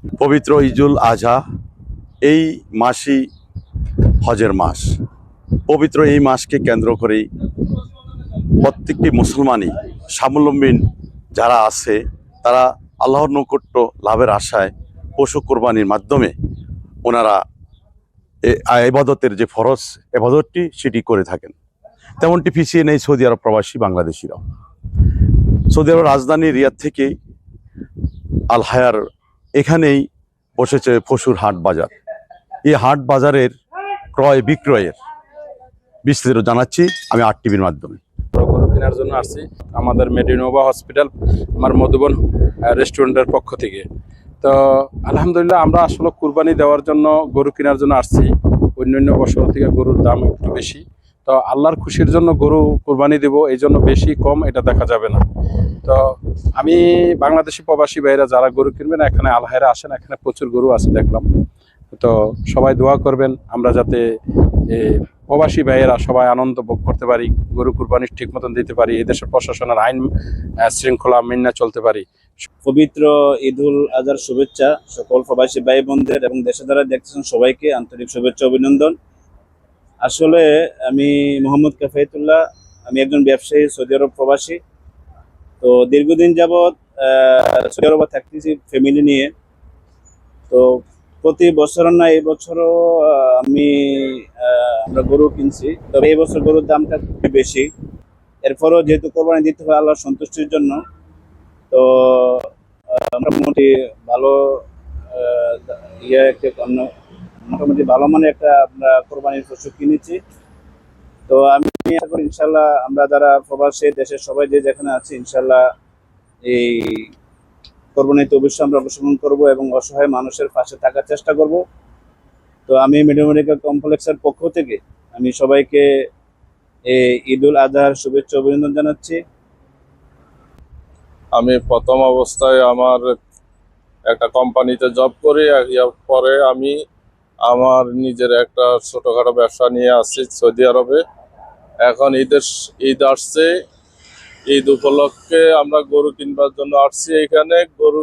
পবিত্র ঈদুল আজহা এই মাসই হজের মাস। পবিত্র এই মাসকে কেন্দ্র করেই প্রত্যেকটি মুসলমানই স্বাবলম্বী যারা আছে তারা আল্লাহর নৈকট্য লাভের আশায় পশু কোরবানির মাধ্যমে ওনারা ইবাদতের যে ফরজ ইবাদতটি সেটি করে থাকেন। তেমনটি পিছিয়ে নেই সৌদি আরব প্রবাসী বাংলাদেশিরাও। সৌদি আরব রাজধানী রিয়াদ থেকে আল হায়ার এখানেই বসেছে পশুর হাট বাজার। এই হাট বাজারের ক্রয় বিক্রয়ের বিস্তারিত জানাচ্ছি আমি আর টিভির মাধ্যমে। গরু কেনার জন্য আসছি আমাদের মেডিনোভা হসপিটাল আমার মধুবন রেস্টুরেন্টের পক্ষ থেকে। তো আলহামদুলিল্লাহ আমরা আসলে কুরবানি দেওয়ার জন্য গরু কেনার জন্য আসছি। অন্যান্য বছর থেকে গরুর দাম একটু বেশি, তো আল্লাহর খুশির জন্য গরু কুরবানি দেব, এই জন্য বেশি কম এটা দেখা যাবে না। তো আমি বাংলাদেশি প্রবাসী ভাইরা যারা গরু কিনবেন এখানে আল হায়ারে আসেন, এখানে প্রচুর গরু আছে দেখলাম। তো সবাই দোয়া করবেন আমরা যাতে প্রবাসী ভাইয়েরা সবাই আনন্দ ভোগ করতে পারি, গরু কুরবানি ঠিক মতন দিতে পারি, এদেশের প্রশাসনের আইন শৃঙ্খলা মেনে চলতে পারি। পবিত্র ঈদুল আজহার শুভেচ্ছা সকল প্রবাসী ভাই বোনদের এবং দেশে যারা দেখতেছেন সবাইকে আন্তরিক শুভেচ্ছা অভিনন্দন। আসলে আমি মোহাম্মদ কাফায়েতুল্লাহ, আমি একজন ব্যবসায়ী, সৌদি আরব প্রবাসী। তো দীর্ঘদিন যাবৎ সৌদি আরবে থাকতেছি ফ্যামিলি নিয়ে। তো প্রতি বছর না এই বছরও আমরা গরু কিনছি, তবে এই বছর গরুর দামটা খুবই বেশি। এরপরও যেহেতু কোরবানি দিতে হবে আল্লাহর সন্তুষ্টির জন্য, তো আমরা মোটামুটি ভালো মোটামুটি ভালো মানে একটা আমরা কোরবানির পশু কিনেছি। তো আমি আশা করি ইনশাল্লাহ আমরা যারা প্রবাসী দেশের সবাই যে যেখানে আছি ইনশাল্লাহ এই কোরবানিতে অবশ্যই আমরা অংশগ্রহণ করবো এবং অসহায় মানুষের পাশে থাকার চেষ্টা করব। তো আমি মেডিকেল মেডিকেল কমপ্লেক্সের পক্ষ থেকে আমি সবাইকে এই ঈদুল আজহার শুভেচ্ছা অভিনন্দন জানাচ্ছি। আমি প্রথম অবস্থায় আমার একটা কোম্পানিতে জব করি, পরে আমি আমার নিজের একটা ছোটখাটো ব্যবসা নিয়ে আসছি সৌদি আরবে। এখন ঈদ আসছে, ঈদ উপলক্ষে আমরা গরু কিনবার জন্য আসছি। এখানে গরু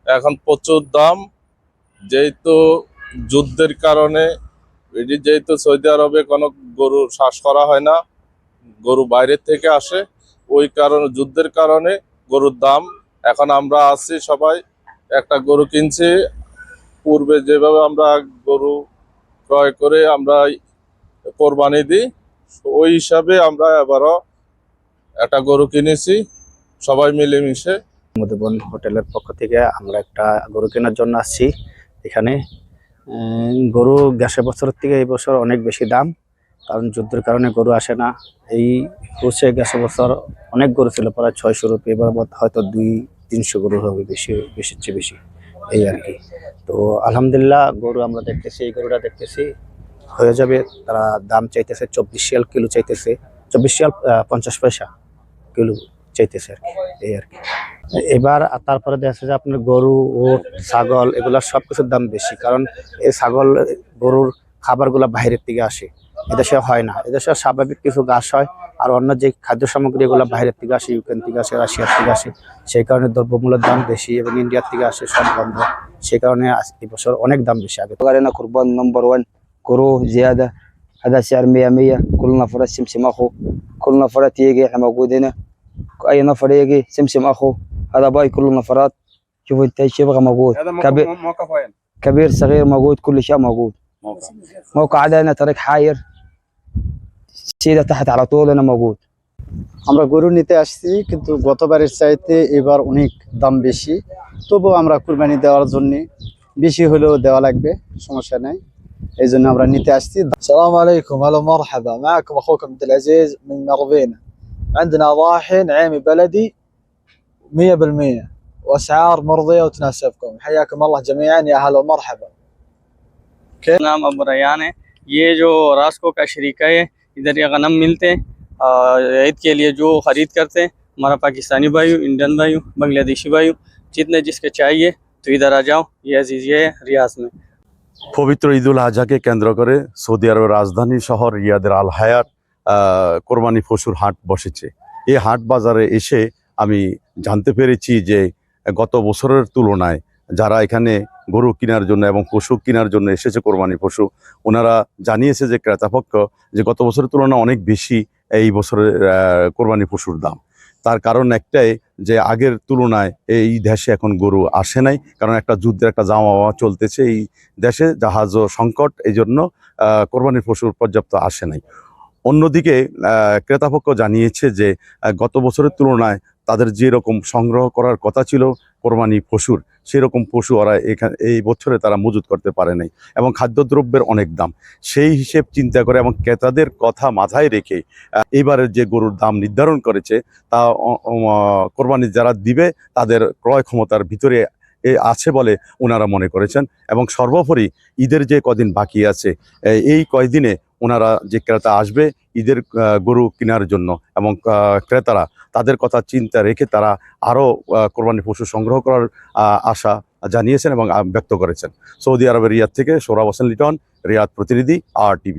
এখন প্রচুর দাম, যেহেতু যুদ্ধের কারণে, যেহেতু সৌদি আরবে কোনো গরু চাষ করা হয় না, গরু বাইরের থেকে আসে, ওই কারণে যুদ্ধের কারণে গরুর দাম। এখন আমরা আসছি সবাই একটা গরু কিনছি। পূর্বে যেভাবে আমরা গরু ক্রয় করে আমরা কোরবানি দিই, ওই হিসাবে আমরা এবারও একটা গরু কিনেছি সবাই মিলেমিশে। মধুবন হোটেলের পক্ষ থেকে আমরা একটা গরু কেনার জন্য আসছি এখানে। গরু গেছে বছরের থেকে এই বছর অনেক বেশি দাম, কারণ যুদ্ধের কারণে গরু আসে না। এই হচ্ছে গেছে বছর অনেক গরু ছিল, প্রায় 600 রুপি, এবার হয়তো 200-300 গরু হবে, বেশির চেয়ে বেশি এই আর কি। তো আলহামদুলিল্লাহ গরু আমরা দেখতেছি, এই গরুটা দেখতেছি হয়ে যাবে। তারা দাম চাইতেছে 24 রিয়াল কিলো, চাইতেছে 24 রিয়াল 50 পয়সা কিলো চাইতেছে আর কি, এই আর কি। এবার তারপরে দেখা যাচ্ছে যে আপনার গরু, ওট, ছাগল এগুলার সবকিছুর দাম বেশি, কারণ এই ছাগল গরুর খাবারগুলো বাইরের থেকে আসে, এদেশে হয় না। এদেশে স্বাভাবিক কিছু ঘাস হয়, আর অন্য যে খাদ্য সামগ্রী এগুলো বাইরের থেকে আসে, ইউক্রেন থেকে আসে, রাশিয়ার থেকে আসে, সেই কারণে দ্রব্যমূল্যের দাম বেশি, এবং ইন্ডিয়ার থেকে আসে সব বন্ধ, সেই কারণে এই বছর অনেক দাম বেশি। আগে قربان نمبر 1 كرو زياده، هذا سعر 100 كل نفر سمسم اخو، كل نفر يجي احنا موجود هنا، اي نفر يجي سمسم اخو، هذا باي كل النفرات. شوف انت ايش يبغى موجود، موقف وين؟ كبير صغير موجود، كل شيء موجود. موقع ده انا طريق حاير سيده تحت على طول انا موجود. আমরা গরু নিতে আসছি, কিন্তু গতবারের চাইতে এবার অনেক দাম বেশি। তবুও আমরা কুরবানি দেওয়ার জন্য বেশি হলেও দেওয়া লাগবে, সমস্যা নাই, এই জন্য আমরা নিতে আসছি। السلام عليكم، هلا مرحبا، معكم اخوكم عبد العزيز من مرضينا. عندنا ضاحن عيمي بلدي 100% واسعار مرضيه وتناسبكم. حياكم الله جميعا، يا هلا ومرحبا. नाम अबू रयान है। ये जो रास्को का शरीका है, इधर ये गनम मिलते हैं ईद के लिए जो ख़रीद करते हैं। हमारा पाकिस्तानी भाई, इंडियन भाई, बांग्लादेशी भाई, जितने जिसके चाहिए तो इधर आ जाओ। ये अजीज़ ये है रियाज में। পবিত্র ঈদুল আজহাকে কেন্দ্র করে সৌদি আরবের রাজধানী শহর রিয়াদের আল হায়াত কোরবানি পশুর হাট বসেছে। এই হাট বাজারে এসে আমি জানতে পেরেছি যে গত বছরের তুলনায় যারা এখানে গরু কেনার জন্য এবং পশু কেনার জন্য এসেছে, কোরবানি পশু, ওনারা জানিয়েছে যে ক্রেতাপক্ষ যে গত বছরের তুলনায় অনেক বেশি এই বছরের কোরবানি পশুর দাম। তার কারণ একটাই যে আগের তুলনায় এই দেশে এখন গরু আসে নাই, কারণ একটা যুদ্ধের একটা জামা চলতেছে এই দেশে, জাহাজ ও সংকট, এই জন্য কোরবানির পশুর পর্যাপ্ত আসে নাই। অন্যদিকে ক্রেতাপক্ষ জানিয়েছে যে গত বছরের তুলনায় তাদের যেরকম সংগ্রহ করার কথা ছিল কোরবানি পশুর, সেরকম পশু ওরা এই বছরে তারা মজুত করতে পারে নাই, এবং খাদ্যদ্রব্যের অনেক দাম। সেই হিসেব চিন্তা করে এবং ক্রেতাদের কথা মাথায় রেখে এবারের যে গরুর দাম নির্ধারণ করেছে তা কোরবানি যারা দিবে তাদের ক্রয় ক্ষমতার ভিতরে আছে বলে ওনারা মনে করেছেন। এবং সর্বোপরি ঈদের যে কদিন বাকি আছে, এই কয়দিনে ওনারা যে ক্রেতা আসবে ঈদের গরু কেনার জন্য, এবং ক্রেতারা তাদের কথা চিন্তা রেখে তারা আরও কোরবানি পশু সংগ্রহ করার আশা জানিয়েছেন এবং ব্যক্ত করেছেন। সৌদি আরবের রিয়াদ থেকে সোহরাব হোসেন লিটন, রিয়াদ প্রতিনিধি, RTV।